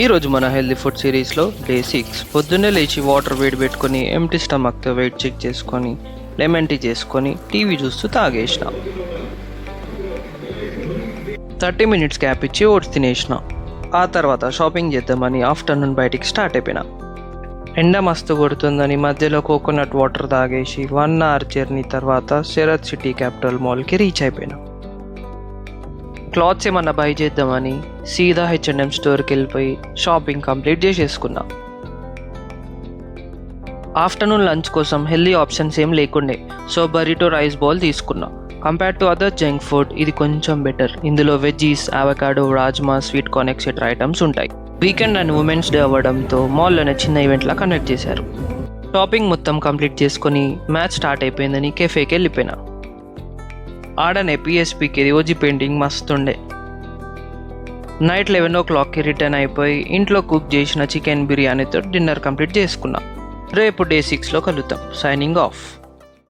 ఈరోజు మన healthy food సిరీస్లో డే 6. పొద్దున్నే లేచి వాటర్ వేడి పెట్టుకొని ఎంటీ స్టమక్తో వెయిట్ చెక్ చేసుకొని లెమన్ టీ చేసుకొని టీవీ చూస్తూ తాగేసిన. 30 మినిట్స్ గ్యాప్ ఇచ్చి ఓట్స్ తినేసిన. ఆ తర్వాత షాపింగ్ చేద్దామని ఆఫ్టర్నూన్ బయటికి స్టార్ట్ అయిపోయినా. ఎండ మస్తు కొడుతుందని మధ్యలో కోకోనట్ వాటర్ తాగేసి 1 అవర్ జర్నీ తర్వాత శరత్ సిటీ క్యాపిటల్ మాల్కి రీచ్ అయిపోయినా. క్లాత్స్ ఏమన్నా బై చేద్దామని సీదా H&M స్టోర్కి వెళ్ళిపోయి షాపింగ్ కంప్లీట్ చేసేసుకున్నా. ఆఫ్టర్నూన్ లంచ్ కోసం హెల్దీ ఆప్షన్స్ ఏం లేకుండే, సో బరిటో రైస్ బౌల్ తీసుకున్నా. Compare to other junk food ఇది కొంచెం బెటర్. ఇందులో veggies, avocado, rajma, sweet corn etcetera items ఉంటాయి. వీకెండ్ అండ్ ఉమెన్స్ డే అవ్వడంతో మాల్లోనే చిన్న ఈవెంట్లా కండక్ట్ చేశారు. షాపింగ్ మొత్తం కంప్లీట్ చేసుకొని మ్యాచ్ స్టార్ట్ అయిపోయిందని కెఫేకి వెళ్ళిపోయినా. ఆడనే PSPకి ఓజీ పెయింటింగ్ మస్తుండే. నైట్ 11 o'clockకి రిటర్న్ అయిపోయి ఇంట్లో కుక్ చేసిన చికెన్ బిర్యానీతో డిన్నర్ కంప్లీట్ చేసుకున్నా. రేపు డే 6లో కలుద్దాం. Signing off.